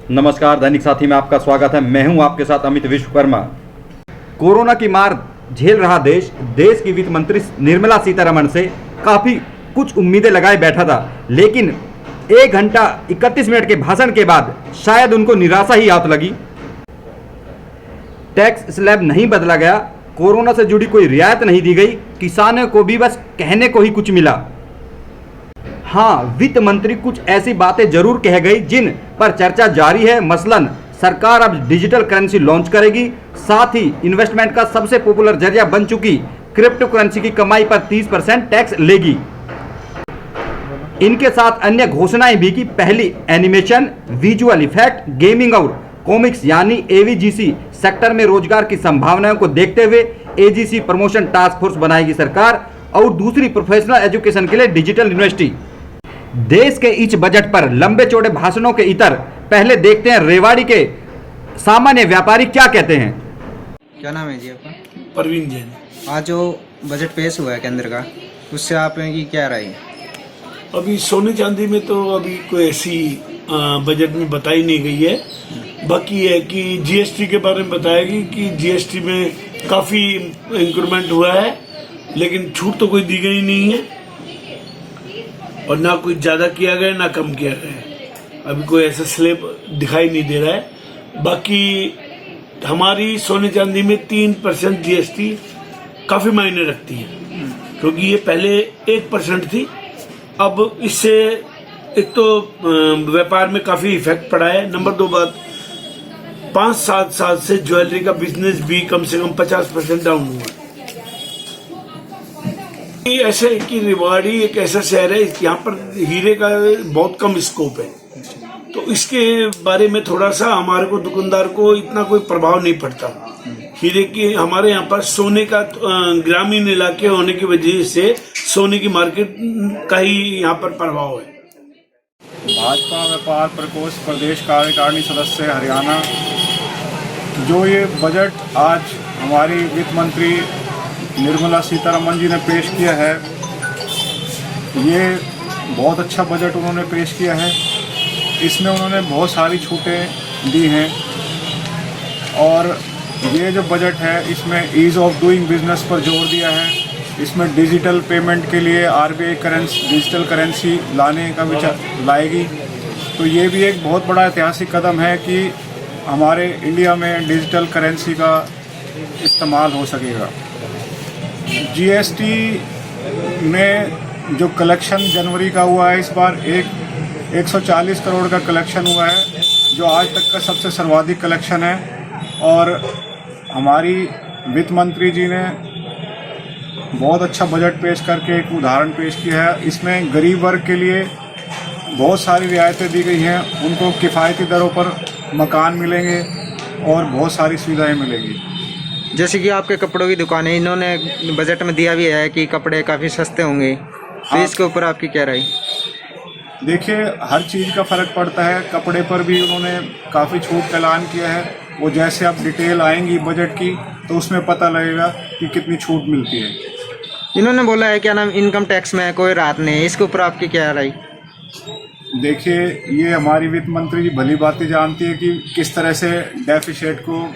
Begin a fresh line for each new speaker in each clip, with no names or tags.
नमस्कार, दैनिक साथी में आपका स्वागत है। मैं हूं आपके साथ अमित विश्वकर्मा। कोरोना की मार झेल रहा देश की वित्त मंत्री निर्मला सीतारमण से काफी कुछ उम्मीदें लगाए बैठा था, लेकिन 1 घंटा 31 मिनट के भाषण के बाद शायद उनको निराशा ही हाथ लगी। टैक्स स्लैब नहीं बदला गया, कोरोना से जुड़ी कोई रियायत नहीं दी गई, किसानों को भी बस कहने को ही कुछ मिला। हाँ, वित्त मंत्री कुछ ऐसी बातें जरूर कह गई जिन पर चर्चा जारी है। मसलन सरकार अब डिजिटल करेंसी लॉन्च करेगी, साथ ही इन्वेस्टमेंट का सबसे पॉपुलर जरिया बन चुकी क्रिप्टो करेंसी की कमाई पर 30% टैक्स लेगी। इनके साथ अन्य घोषणाएं भी कि पहली एनिमेशन, विजुअल इफेक्ट, गेमिंग और कॉमिक्स यानी एवीजीसी सेक्टर में रोजगार की संभावनाओं को देखते हुए एजीसी प्रमोशन टास्क फोर्स बनाएगी सरकार, और दूसरी प्रोफेशनल एजुकेशन के लिए डिजिटल यूनिवर्सिटी। देश के इस बजट पर लंबे चौड़े भाषणों के इतर पहले देखते हैं रेवाड़ी के सामान्य व्यापारी क्या कहते हैं।
क्या नाम है जी आपका?
परवीन जैन।
आज जो बजट पेश हुआ है केंद्र का, उससे आप की क्या राय है?
अभी सोने चांदी में तो अभी कोई ऐसी बजट में बताई नहीं गई है। बाकी है कि जीएसटी के बारे में बताएगी कि जीएसटी में काफी इंक्रीमेंट हुआ है, लेकिन छूट तो कोई दी गई नहीं है और ना कोई ज्यादा किया गया ना कम किया गया। अभी कोई ऐसा स्लैब दिखाई नहीं दे रहा है। बाकी हमारी सोने चांदी में 3% जीएसटी काफी मायने रखती है, क्योंकि ये पहले 1% थी। अब इससे एक तो व्यापार में काफी इफेक्ट पड़ा है। नंबर 2 बात, 5-7 साल से ज्वेलरी का बिजनेस भी कम से कम 50% डाउन हुआ। ऐसा है कि रेवाड़ी एक ऐसा शहर है, यहाँ पर हीरे का बहुत कम स्कोप है, तो इसके बारे में थोड़ा सा हमारे को दुकानदार को इतना कोई प्रभाव नहीं पड़ता। हीरे की हमारे यहाँ पर सोने का ग्रामीण इलाके होने की वजह से सोने की मार्केट का ही यहाँ पर प्रभाव है।
भाजपा व्यापार प्रकोष्ठ प्रदेश कार्यकारिणी सदस्य हरियाणा, जो ये बजट आज हमारी वित्त मंत्री निर्मला सीतारमण जी ने पेश किया है, ये बहुत अच्छा बजट उन्होंने पेश किया है। इसमें उन्होंने बहुत सारी छूटें दी हैं और ये जो बजट है इसमें ईज़ ऑफ डूइंग बिजनेस पर जोर दिया है। इसमें डिजिटल पेमेंट के लिए आरबीआई डिजिटल करेंसी लाने का विचार लाएगी, तो ये भी एक बहुत बड़ा ऐतिहासिक कदम है कि हमारे इंडिया में डिजिटल करेंसी का इस्तेमाल हो सकेगा। जीएसटी में जो कलेक्शन जनवरी का हुआ है, इस बार 140 करोड़ का कलेक्शन हुआ है, जो आज तक का सबसे सर्वाधिक कलेक्शन है। और हमारी वित्त मंत्री जी ने बहुत अच्छा बजट पेश करके एक उदाहरण पेश किया है। इसमें गरीब वर्ग के लिए बहुत सारी रियायतें दी गई हैं, उनको किफ़ायती दरों पर मकान मिलेंगे और बहुत सारी सुविधाएं मिलेंगी।
जैसे कि आपके कपड़ों की दुकान है, इन्होंने बजट में दिया भी है कि कपड़े काफ़ी सस्ते होंगे, तो इसके ऊपर आपकी क्या राय?
देखिए, हर चीज़ का फ़र्क पड़ता है। कपड़े पर भी उन्होंने काफ़ी छूट का ऐलान किया है। वो जैसे अब डिटेल आएंगी बजट की तो उसमें पता लगेगा कि कितनी छूट मिलती है।
इन्होंने बोला है क्या नाम, इनकम टैक्स में कोई राहत नहीं है, इसके ऊपर आपकी क्या राय?
देखिए, ये हमारी वित्त मंत्री जी भली बातें जानती है कि किस तरह से डेफिसिट को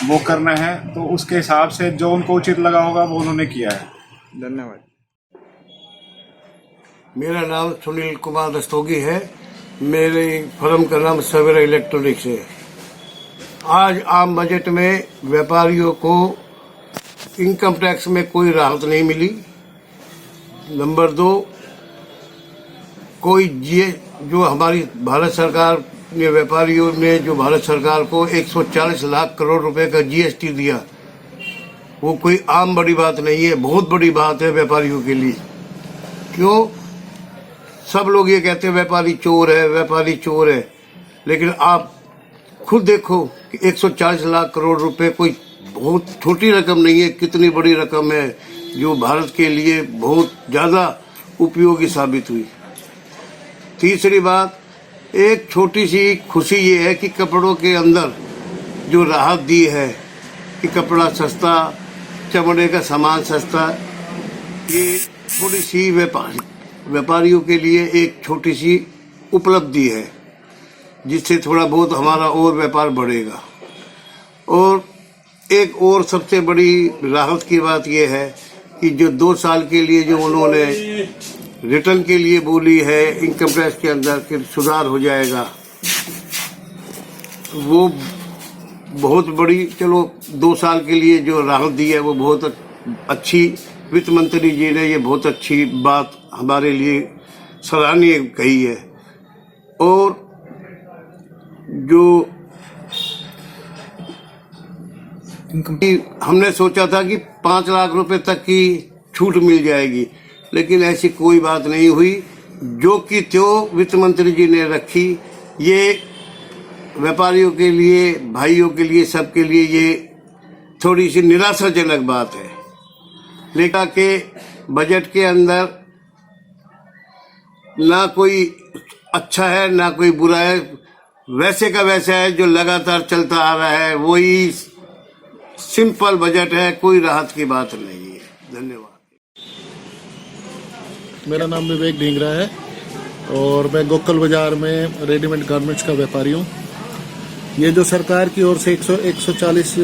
वो करना है, तो उसके हिसाब से जो उनको उचित लगा होगा वो उन्होंने किया है।
धन्यवाद।
मेरा नाम सुनील कुमार रस्तोगी है। मेरे फर्म का नाम सवेरा इलेक्ट्रॉनिक्स है। आज आम बजट में व्यापारियों को इनकम टैक्स में कोई राहत नहीं मिली। नंबर 2, कोई जो हमारी भारत सरकार ने व्यापारियों ने जो भारत सरकार को 140 लाख करोड़ रुपए का जीएसटी दिया, वो कोई आम बड़ी बात नहीं है, बहुत बड़ी बात है व्यापारियों के लिए। क्यों? सब लोग ये कहते हैं व्यापारी चोर है, व्यापारी चोर है, लेकिन आप खुद देखो कि 140 लाख करोड़ रुपए कोई बहुत छोटी रकम नहीं है, कितनी बड़ी रकम है जो भारत के लिए बहुत ज्यादा उपयोगी साबित हुई। तीसरी बात, एक छोटी सी खुशी ये है कि कपड़ों के अंदर जो राहत दी है कि कपड़ा सस्ता, चमड़े का सामान सस्ता, ये थोड़ी सी व्यापारियों के लिए एक छोटी सी उपलब्धि है। जिससे थोड़ा बहुत हमारा और व्यापार बढ़ेगा। और एक और सबसे बड़ी राहत की बात यह है कि जो 2 साल के लिए जो उन्होंने रिटर्न के लिए बोली है इनकम टैक्स के अंदर कि सुधार हो जाएगा, वो बहुत बड़ी, चलो 2 साल के लिए जो राहत दी है वो बहुत अच्छी, वित्त मंत्री जी ने ये बहुत अच्छी बात हमारे लिए सराहनीय कही है। और जो हमने सोचा था कि 5 लाख रुपए तक की छूट मिल जाएगी, लेकिन ऐसी कोई बात नहीं हुई। जो कि त्यों वित्त मंत्री जी ने रखी, ये व्यापारियों के लिए, भाइयों के लिए, सबके लिए ये थोड़ी सी निराशाजनक बात है। लेकिन के बजट के अंदर ना कोई अच्छा है ना कोई बुरा है, वैसे का वैसा है जो लगातार चलता आ रहा है, वही सिंपल बजट है, कोई राहत की बात नहीं है। धन्यवाद।
मेरा नाम विवेक ढींगरा है और मैं गोकल बाजार में रेडीमेड गारमेंट्स का व्यापारी हूँ। ये जो सरकार की ओर से 140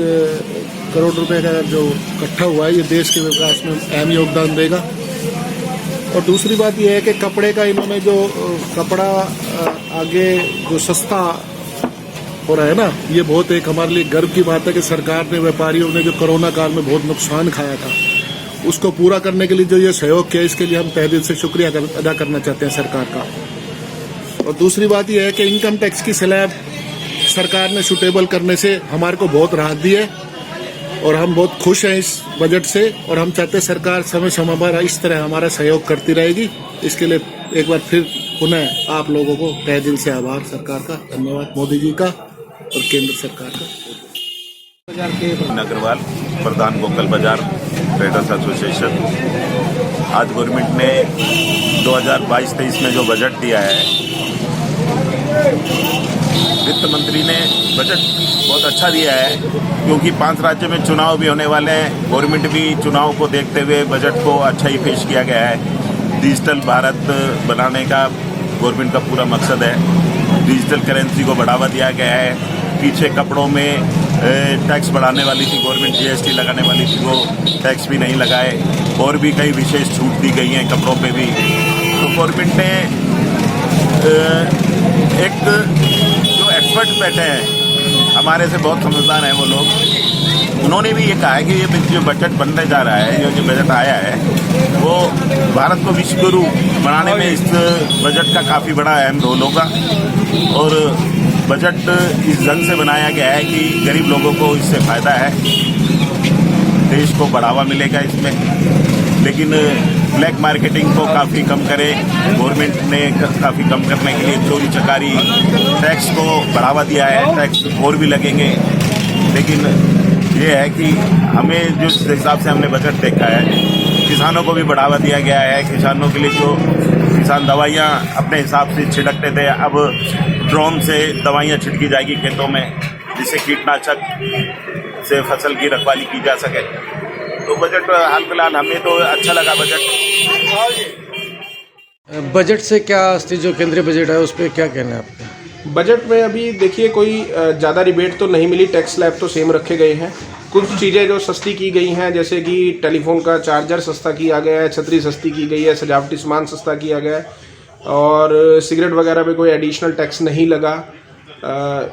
करोड़ रुपए का जो इकट्ठा हुआ है, ये देश के विकास में अहम योगदान देगा। और दूसरी बात यह है कि कपड़े का इन्होंने जो कपड़ा आगे जो सस्ता हो रहा है ना, ये बहुत एक हमारे लिए गर्व की बात है कि सरकार ने, व्यापारियों ने जो कोरोना काल में बहुत नुकसान खाया था, उसको पूरा करने के लिए जो ये सहयोग किया, इसके लिए हम तहे दिल से शुक्रिया अदा करना चाहते हैं सरकार का। और दूसरी बात यह है कि इनकम टैक्स की स्लैब सरकार ने सुटेबल करने से हमारे को बहुत राहत दी है और हम बहुत खुश हैं इस बजट से। और हम चाहते हैं सरकार समय समय पर इस तरह हमारा सहयोग करती रहेगी। इसके लिए एक बार फिर पुनः आप लोगों को तहे दिल से आभार सरकार का, धन्यवाद मोदी जी का और केंद्र सरकार का।
अग्रवाल, प्रधान गोकल बाजार ट्रेडर्स एसोसिएशन। आज गवर्नमेंट ने 2022-23 में जो बजट दिया है, वित्त मंत्री ने बजट बहुत अच्छा दिया है, क्योंकि 5 राज्यों में चुनाव भी होने वाले हैं। गवर्नमेंट भी चुनाव को देखते हुए बजट को अच्छा ही पेश किया गया है। डिजिटल भारत बनाने का गवर्नमेंट का पूरा मकसद है। डिजिटल करेंसी को बढ़ावा दिया गया है। पीछे कपड़ों में टैक्स बढ़ाने वाली थी गवर्नमेंट, जीएसटी लगाने वाली थी, वो टैक्स भी नहीं लगाए। और भी कई विशेष छूट दी गई हैं कपड़ों पे भी। तो गवर्नमेंट ने एक जो एक्सपर्ट बैठे हैं, हमारे से बहुत समझदार हैं वो लोग, उन्होंने भी ये कहा है कि ये जो बजट बनने जा रहा है, जो बजट आया है, वो भारत को विश्व गुरु बनाने में इस बजट का काफ़ी बड़ा अहम रोल होगा। और बजट इस ढंग से बनाया गया है कि गरीब लोगों को इससे फ़ायदा है, देश को बढ़ावा मिलेगा इसमें। लेकिन ब्लैक मार्केटिंग को काफ़ी कम करे, गवर्नमेंट ने काफ़ी कम करने के लिए चोरी चकारी, टैक्स को बढ़ावा दिया है, टैक्स और भी लगेंगे। लेकिन ये है कि हमें जिस हिसाब से हमने बजट देखा है, किसानों को भी बढ़ावा दिया गया है। किसानों के लिए जो किसान दवाइयाँ अपने हिसाब से छिड़कते थे, अब ड्रोन से दवाइयाँ छिड़की जाएगी खेतों में, जिससे कीटनाशक से फसल की रखवाली की जा सके। तो बजट हाल फिलहाल हमें तो अच्छा लगा बजट।
बजट से क्या जो केंद्रीय बजट है उस पर क्या कहना है आपका?
बजट में अभी देखिए कोई ज़्यादा रिबेट तो नहीं मिली, टैक्स स्लैब तो सेम रखे गए हैं। कुछ चीज़ें जो सस्ती की गई हैं, जैसे कि टेलीफोन का चार्जर सस्ता किया गया है, छतरी सस्ती की गई है, सजावटी सामान सस्ता किया गया है, और सिगरेट वगैरह पे कोई एडिशनल टैक्स नहीं लगा।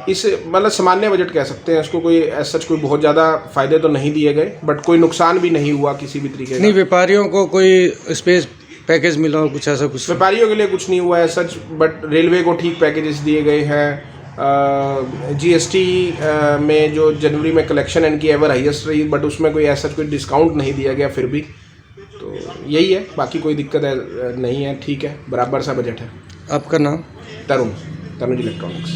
इस मतलब सामान्य बजट कह सकते हैं इसको। कोई सच कोई बहुत ज़्यादा फ़ायदे तो नहीं दिए गए, बट कोई नुकसान भी नहीं हुआ किसी भी तरीके का।
नहीं, व्यापारियों को कोई स्पेस पैकेज मिला हो, कुछ ऐसा कुछ?
व्यापारियों के लिए कुछ नहीं हुआ है सच, बट रेलवे को ठीक पैकेजेस दिए गए हैं। जीएसटी में जो जनवरी में कलेक्शन इनकी एवर हाईएस्ट रही, बट उसमें कोई ऐसा कोई डिस्काउंट नहीं दिया गया फिर भी। तो यही है, बाकी कोई दिक्कत है नहीं है, ठीक है, बराबर सा बजट है।
आपका नाम?
तरुण इलेक्ट्रॉनिक्स।